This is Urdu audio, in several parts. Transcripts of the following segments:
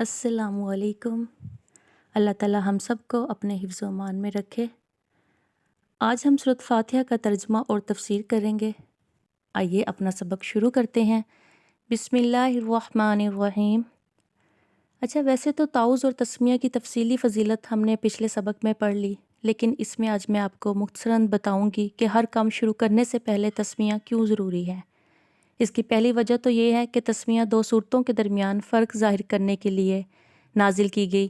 السلام علیکم۔ اللہ تعالیٰ ہم سب کو اپنے حفظ و امان میں رکھے۔ آج ہم سورۃ فاتحہ کا ترجمہ اور تفسیر کریں گے۔ آئیے اپنا سبق شروع کرتے ہیں۔ بسم اللہ الرحمن الرحیم۔ اچھا، ویسے تو تعوذ اور تسمیہ کی تفصیلی فضیلت ہم نے پچھلے سبق میں پڑھ لی، لیکن اس میں آج میں آپ کو مختصراً بتاؤں گی کہ ہر کام شروع کرنے سے پہلے تسمیہ کیوں ضروری ہے۔ اس کی پہلی وجہ تو یہ ہے کہ تسمیہ دو صورتوں کے درمیان فرق ظاہر کرنے کے لیے نازل کی گئی۔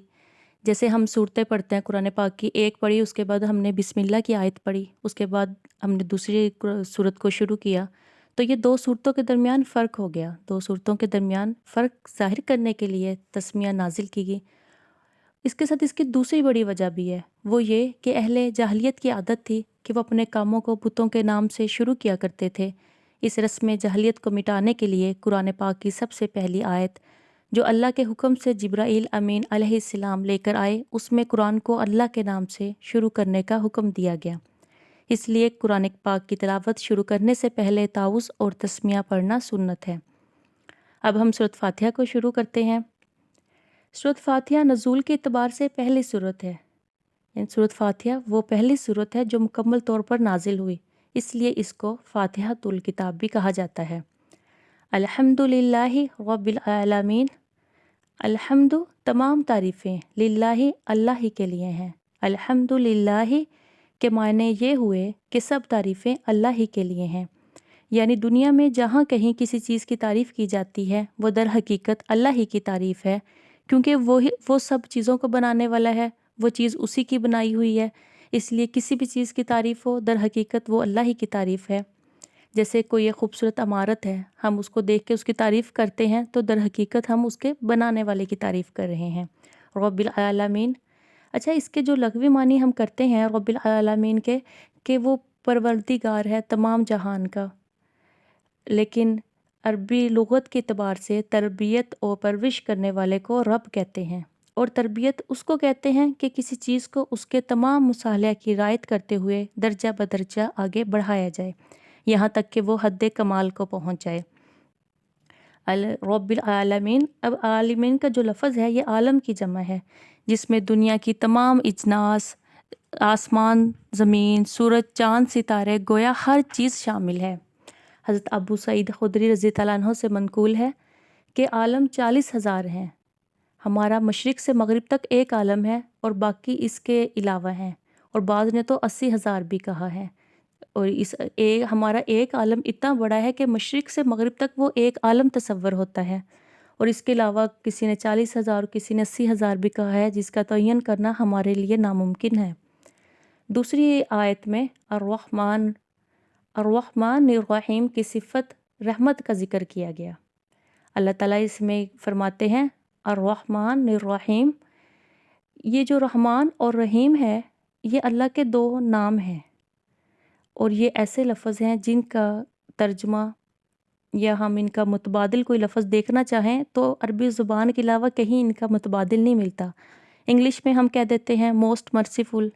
جیسے ہم صورتیں پڑھتے ہیں قرآن پاک کی، ایک پڑھی، اس کے بعد ہم نے بسم اللہ کی آیت پڑھی، اس کے بعد ہم نے دوسری صورت کو شروع کیا، تو یہ دو صورتوں کے درمیان فرق ہو گیا۔ دو صورتوں کے درمیان فرق ظاہر کرنے کے لیے تسمیہ نازل کی گئی۔ اس کے ساتھ اس کی دوسری بڑی وجہ بھی ہے، وہ یہ کہ اہل جاہلیت کی عادت تھی کہ وہ اپنے کاموں کو بتوں کے نام سے شروع کیا کرتے تھے۔ اس رسم جاہلیت کو مٹانے کے لیے قرآن پاک کی سب سے پہلی آیت جو اللہ کے حکم سے جبرائیل امین علیہ السلام لے کر آئے، اس میں قرآن کو اللہ کے نام سے شروع کرنے کا حکم دیا گیا۔ اس لیے قرآن پاک کی تلاوت شروع کرنے سے پہلے تعوذ اور تسمیہ پڑھنا سنت ہے۔ اب ہم سورۃ فاتحہ کو شروع کرتے ہیں۔ سورۃ فاتحہ نزول کے اعتبار سے پہلی سورت ہے، یعنی سورۃ فاتحہ وہ پہلی سورت ہے جو مکمل طور پر نازل ہوئی، اس لیے اس کو فاتحۃ الکتاب بھی کہا جاتا ہے۔ الحمد للہ رب العالمین۔ الحمد تمام تعریفیں، للہ اللہ ہی کے لیے ہیں۔ الحمد للہ کے معنی یہ ہوئے کہ سب تعریفیں اللہ ہی کے لیے ہیں، یعنی دنیا میں جہاں کہیں کسی چیز کی تعریف کی جاتی ہے وہ در حقیقت اللہ ہی کی تعریف ہے، کیونکہ وہ سب چیزوں کو بنانے والا ہے، وہ چیز اسی کی بنائی ہوئی ہے، اس لیے کسی بھی چیز کی تعریف ہو در حقیقت وہ اللہ ہی کی تعریف ہے۔ جیسے کوئی ایک خوبصورت عمارت ہے، ہم اس کو دیکھ کے اس کی تعریف کرتے ہیں تو در حقیقت ہم اس کے بنانے والے کی تعریف کر رہے ہیں، رب العالمین۔ اچھا، اس کے جو لغوی معنی ہم کرتے ہیں رب العالمین کے، کہ وہ پروردگار ہے تمام جہان کا، لیکن عربی لغت کے اعتبار سے تربیت اور پرورش کرنے والے کو رب کہتے ہیں، اور تربیت اس کو کہتے ہیں کہ کسی چیز کو اس کے تمام مصالحہ کی رعایت کرتے ہوئے درجہ بدرجہ آگے بڑھایا جائے، یہاں تک کہ وہ حد کمال کو پہنچ جائے۔ رب العالمین، اب عالمین کا جو لفظ ہے یہ عالم کی جمع ہے، جس میں دنیا کی تمام اجناس، آسمان، زمین، سورج، چاند، ستارے، گویا ہر چیز شامل ہے۔ حضرت ابو سعید خدری رضی اللہ عنہ سے منقول ہے کہ عالم 40,000 ہیں، ہمارا مشرق سے مغرب تک ایک عالم ہے اور باقی اس کے علاوہ ہیں، اور بعض نے تو 80,000 بھی کہا ہے، اور ہمارا ایک عالم اتنا بڑا ہے کہ مشرق سے مغرب تک وہ ایک عالم تصور ہوتا ہے، اور اس کے علاوہ کسی نے 40,000 کسی نے 80,000 بھی کہا ہے، جس کا تعین کرنا ہمارے لیے ناممکن ہے۔ دوسری آیت میں الرحمن الرحیم کی صفت رحمت کا ذکر کیا گیا۔ اللہ تعالیٰ اس میں فرماتے ہیں الرحمن الرحیم، یہ جو رحمان اور رحیم ہے یہ اللہ کے دو نام ہیں، اور یہ ایسے لفظ ہیں جن کا ترجمہ یا ہم ان کا متبادل کوئی لفظ دیکھنا چاہیں تو عربی زبان کے علاوہ کہیں ان کا متبادل نہیں ملتا۔ انگلش میں ہم کہہ دیتے ہیں موسٹ مرسیفل،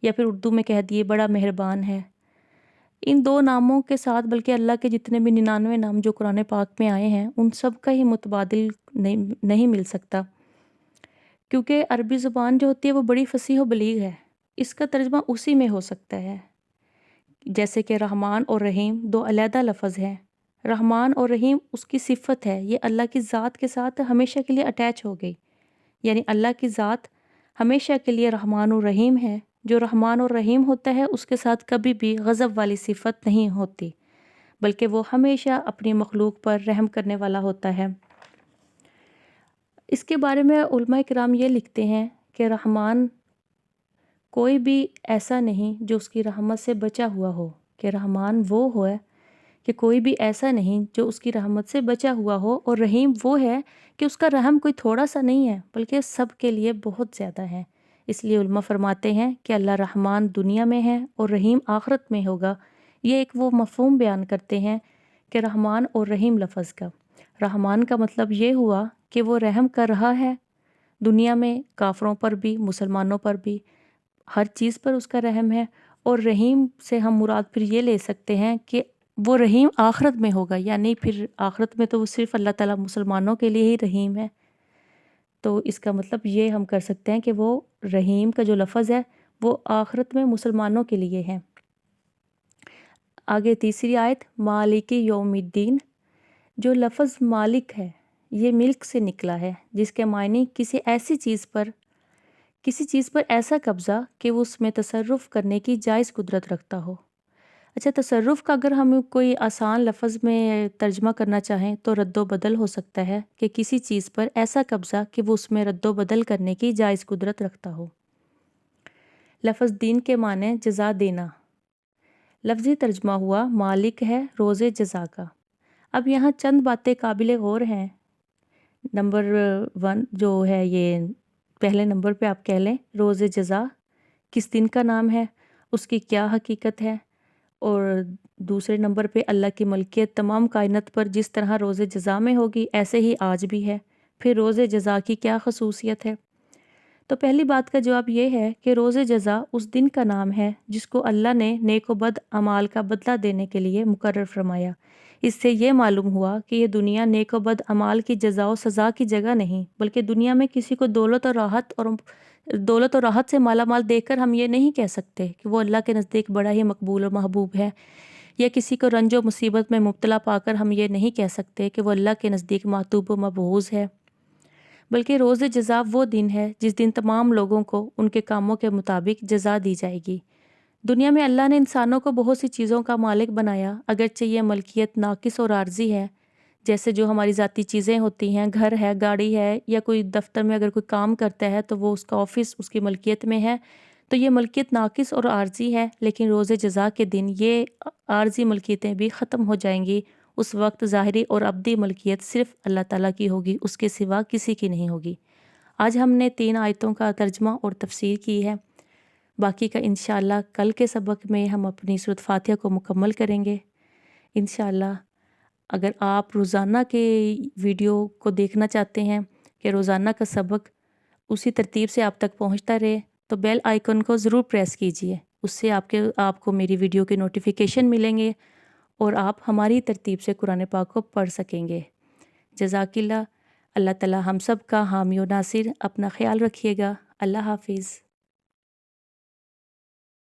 یا پھر اردو میں کہہ دیے بڑا مہربان ہے۔ ان دو ناموں کے ساتھ بلکہ اللہ کے جتنے بھی 99 نام جو قرآن پاک میں آئے ہیں ان سب کا ہی متبادل نہیں مل سکتا، کیونکہ عربی زبان جو ہوتی ہے وہ بڑی فصیح و بلیغ ہے، اس کا ترجمہ اسی میں ہو سکتا ہے۔ جیسے کہ رحمان اور رحیم دو علیحدہ لفظ ہیں، رحمان اور رحیم اس کی صفت ہے، یہ اللہ کی ذات کے ساتھ ہمیشہ کے لیے اٹیچ ہو گئی، یعنی اللہ کی ذات ہمیشہ کے لیے رحمان اور رحیم ہے۔ جو رحمان اور رحیم ہوتا ہے اس کے ساتھ کبھی بھی غضب والی صفت نہیں ہوتی، بلکہ وہ ہمیشہ اپنی مخلوق پر رحم کرنے والا ہوتا ہے۔ اس کے بارے میں علماء کرام یہ لکھتے ہیں کہ رحمان کوئی بھی ایسا نہیں جو اس کی رحمت سے بچا ہوا ہو، کہ رحمان وہ ہے کہ کوئی بھی ایسا نہیں جو اس کی رحمت سے بچا ہوا ہو، اور رحیم وہ ہے کہ اس کا رحم کوئی تھوڑا سا نہیں ہے بلکہ سب کے لیے بہت زیادہ ہے۔ اس لیے علماء فرماتے ہیں کہ اللہ رحمان دنیا میں ہے اور رحیم آخرت میں ہوگا۔ یہ ایک وہ مفہوم بیان کرتے ہیں کہ رحمان اور رحیم لفظ کا، رحمان کا مطلب یہ ہوا کہ وہ رحم کر رہا ہے دنیا میں، کافروں پر بھی مسلمانوں پر بھی، ہر چیز پر اس کا رحم ہے، اور رحیم سے ہم مراد پھر یہ لے سکتے ہیں کہ وہ رحیم آخرت میں ہوگا، یعنی پھر آخرت میں تو وہ صرف اللہ تعالیٰ مسلمانوں کے لیے ہی رحیم ہے۔ تو اس کا مطلب یہ ہم کر سکتے ہیں کہ وہ رحیم کا جو لفظ ہے وہ آخرت میں مسلمانوں کے لیے ہے۔ آگے تیسری آیت، مالک یوم الدین، جو لفظ مالک ہے یہ ملک سے نکلا ہے، جس کے معنی کسی چیز پر ایسا قبضہ کہ وہ اس میں تصرف کرنے کی جائز قدرت رکھتا ہو۔ اچھا، تصرف کا اگر ہم کوئی آسان لفظ میں ترجمہ کرنا چاہیں تو رد و بدل ہو سکتا ہے کہ کسی چیز پر ایسا قبضہ کہ وہ اس میں رد و بدل کرنے کی جائز قدرت رکھتا ہو۔ لفظ دین کے معنی جزا دینا، لفظی ترجمہ ہوا مالک ہے روز جزا کا۔ اب یہاں چند باتیں قابل غور ہیں۔ نمبر 1 جو ہے، یہ پہلے نمبر پہ آپ کہہ لیں روز جزا کس دن کا نام ہے، اس کی کیا حقیقت ہے، اور دوسرے نمبر پہ اللہ کی ملکیت تمام کائنات پر جس طرح روز جزا میں ہوگی ایسے ہی آج بھی ہے۔ پھر روز جزا کی کیا خصوصیت ہے؟ تو پہلی بات کا جواب یہ ہے کہ روز جزا اس دن کا نام ہے جس کو اللہ نے نیک و بد اعمال کا بدلہ دینے کے لیے مقرر فرمایا۔ اس سے یہ معلوم ہوا کہ یہ دنیا نیک و بد اعمال کی جزا و سزا کی جگہ نہیں، بلکہ دنیا میں کسی کو دولت اور راحت سے مالا مال دیکھ کر ہم یہ نہیں کہہ سکتے کہ وہ اللہ کے نزدیک بڑا ہی مقبول و محبوب ہے، یا کسی کو رنج و مصیبت میں مبتلا پا کر ہم یہ نہیں کہہ سکتے کہ وہ اللہ کے نزدیک محبوب و مبغوض ہے، بلکہ روز جزا وہ دن ہے جس دن تمام لوگوں کو ان کے کاموں کے مطابق جزا دی جائے گی۔ دنیا میں اللہ نے انسانوں کو بہت سی چیزوں کا مالک بنایا، اگرچہ یہ ملکیت ناقص اور عارضی ہے، جیسے جو ہماری ذاتی چیزیں ہوتی ہیں، گھر ہے، گاڑی ہے، یا کوئی دفتر میں اگر کوئی کام کرتا ہے تو وہ اس کا آفس اس کی ملکیت میں ہے، تو یہ ملکیت ناقص اور عارضی ہے، لیکن روز جزا کے دن یہ عارضی ملکیتیں بھی ختم ہو جائیں گی۔ اس وقت ظاہری اور ابدی ملکیت صرف اللہ تعالیٰ کی ہوگی، اس کے سوا کسی کی نہیں ہوگی۔ آج ہم نے 3 آیتوں کا ترجمہ اور تفسیر کی ہے، باقی کا انشاءاللہ کل کے سبق میں ہم اپنی سورۃ فاتحہ کو مکمل کریں گے انشاءاللہ۔ اگر آپ روزانہ کے ویڈیو کو دیکھنا چاہتے ہیں کہ روزانہ کا سبق اسی ترتیب سے آپ تک پہنچتا رہے تو بیل آئیکن کو ضرور پریس کیجئے، اس سے آپ کو میری ویڈیو کے نوٹیفیکیشن ملیں گے اور آپ ہماری ترتیب سے قرآن پاک کو پڑھ سکیں گے۔ جزاک اللہ۔ اللہ تعالی ہم سب کا حامی و ناصر۔ اپنا خیال رکھیے گا۔ اللہ حافظ۔